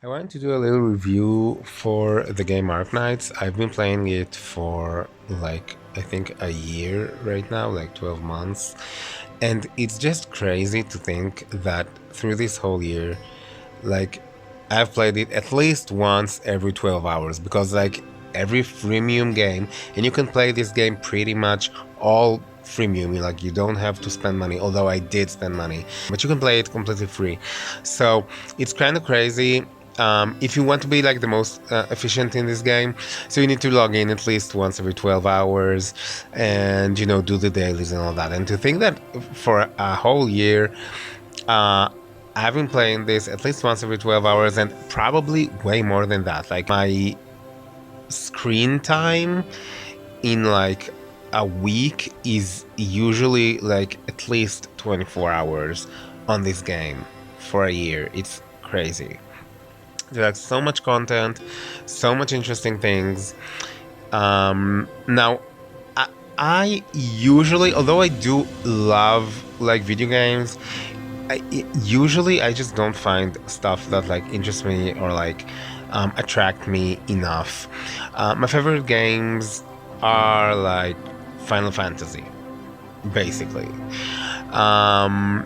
I wanted to do a little review for the game Arknights. I've been playing it for I think a year right now, like 12 months. And it's just crazy to think that through this whole year, like I've played it at least once every 12 hours because every freemium game, and you can play this game pretty much all freemium, like you don't have to spend money, although I did spend money, but you can play it completely free. So it's kind of crazy. If you want to be like the most efficient in this game, so you need to log in at least once every 12 hours and do the dailies and all that. And to think that for a whole year, uh, I've been playing this at least once every 12 hours and probably way more than that. Like my screen time in like a week is usually like at least 24 hours on this game for a year. It's crazy. There's so much content, so much interesting things. Now, I usually, although I do love like video games, usually I just don't find stuff that like interests me or like attract me enough. My favorite games are like Final Fantasy, basically. Um,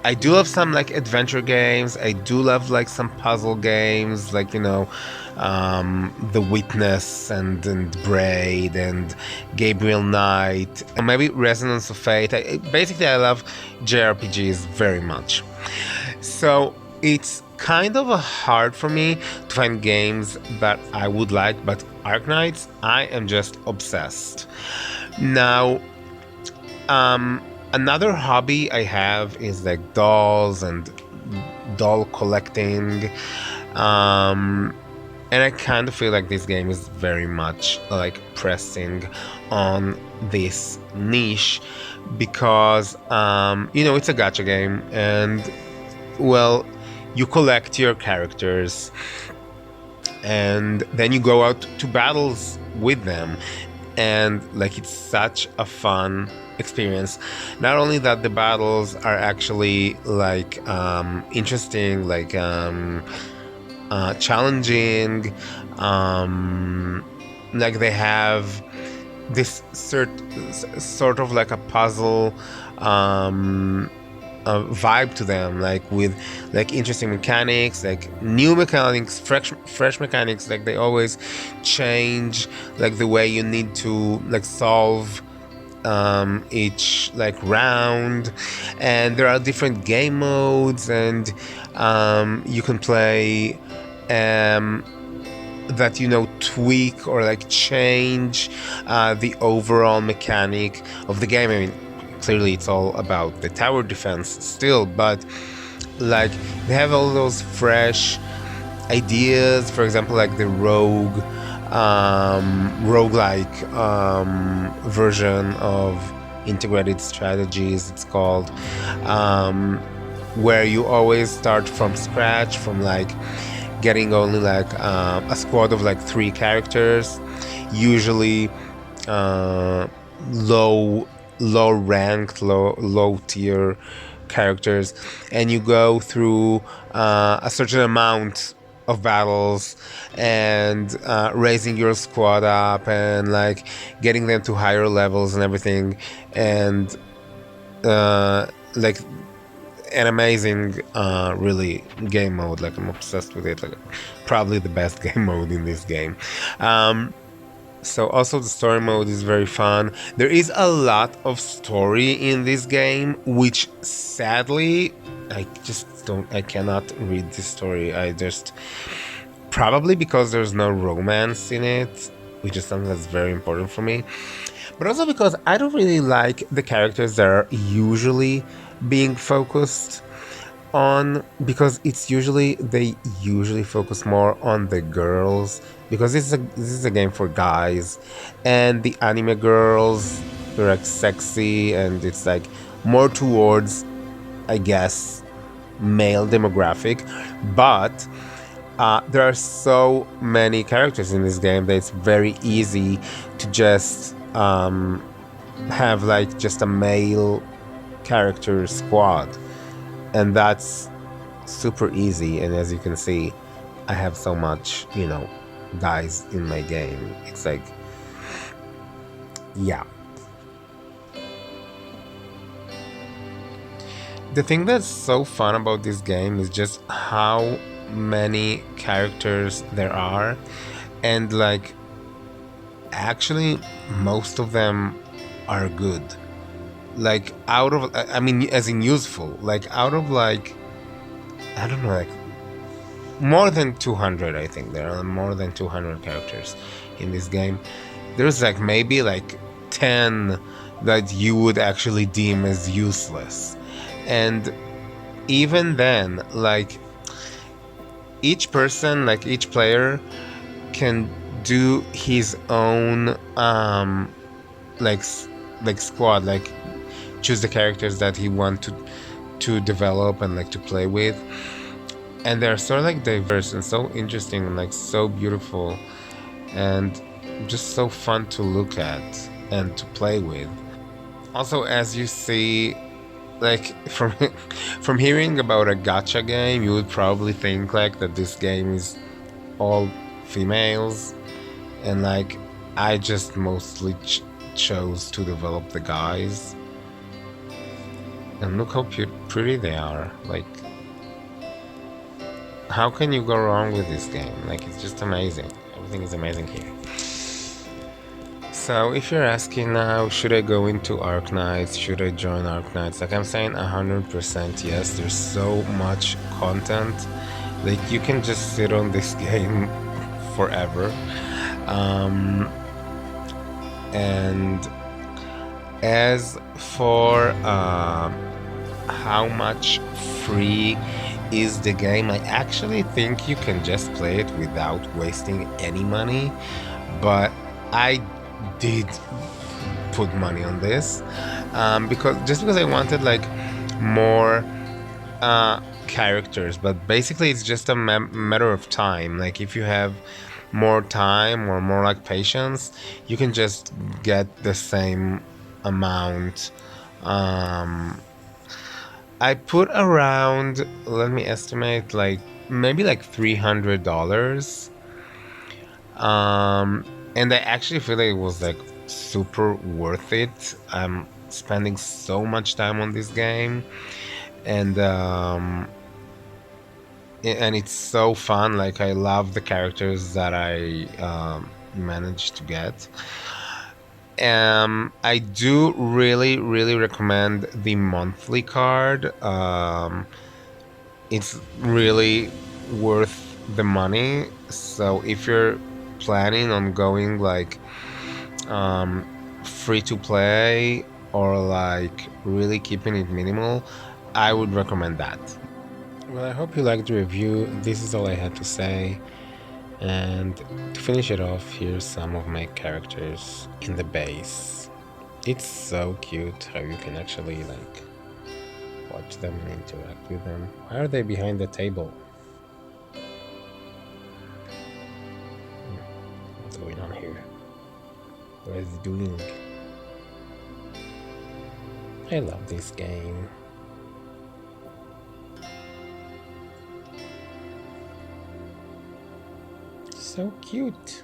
I do love some like adventure games. I do love like some puzzle games, like The Witness and Braid and Gabriel Knight, and maybe Resonance of Fate. Basically, I love JRPGs very much. So it's kind of hard for me to find games that I would like, but Arknights, I am just obsessed. Now, um, another hobby I have is like dolls and doll collecting. Um, and I kind of feel like this game is very much like pressing on this niche because, it's a gacha game and, well, you collect your characters and then you go out to battles with them, and like it's such a fun experience. Not only that, the battles are actually like interesting, like challenging, like they have this sort of like a puzzle vibe to them, like with like interesting mechanics, like new mechanics, fresh mechanics. Like they always change like the way you need to like solve each like round, and there are different game modes, and you can play that tweak or like change the overall mechanic of the game. I mean, clearly it's all about the tower defense still, but like they have all those fresh ideas. For example, like the roguelike version of integrated strategies, it's called, where you always start from scratch, from like getting only like a squad of like 3 characters, usually low ranked, low tier characters, and you go through a certain amount of battles and raising your squad up and like getting them to higher levels and everything, and like an amazing really game mode. Like I'm obsessed with it, like probably the best game mode in this game. So also the story mode is very fun. There is a lot of story in this game, which sadly I cannot read this story. I just, probably because there's no romance in it, which is something that's very important for me. But also because I don't really like the characters that are usually being focused on, because they usually focus more on the girls, because this is a game for guys, and the anime girls, they're like sexy, and it's like more towards, I guess, male demographic. But there are so many characters in this game that it's very easy to just have like just a male character squad, and that's super easy. And as you can see, I have so much, guys in my game. It's like, yeah. The thing that's so fun about this game is just how many characters there are, and like actually most of them are good. Like out of, I mean, as in useful, like out of like, I don't know, like more than 200, I think there are more than 200 characters in this game. There's like maybe like 10 that you would actually deem as useless. And even then, like each person, like each player can do his own like like squad, like choose the characters that he want to develop and like to play with, and they're so like diverse and so interesting and like so beautiful and just so fun to look at and to play with. Also, as you see, like from from hearing about a gacha game, you would probably think like that this game is all females, and like I just mostly chose to develop the guys, and look how pretty they are. Like, how can you go wrong with this game? Like, it's just amazing. Everything is amazing here. So if you're asking now, should I go into Arknights? Should I join Arknights? Like, I'm saying 100% yes. There's so much content. Like, you can just sit on this game forever. And as for how much free is the game, I actually think you can just play it without wasting any money, but I did put money on this because I wanted like more characters, but basically it's just a matter of time. Like if you have more time or more like patience, you can just get the same amount. I put around, let me estimate, like maybe like $300. And I actually feel like it was like super worth it. I'm spending so much time on this game, and and it's so fun. Like I love the characters that I managed to get. I do really, really recommend the monthly card. It's really worth the money. So if you're planning on going like free to play or like really keeping it minimal, I would recommend that. Well, I hope you liked the review. This is all I had to say. And to finish it off, here's some of my characters in the base. It's so cute how you can actually like watch them and interact with them. Why are they behind the table? What's going on here? What is he doing? I love this game. So cute.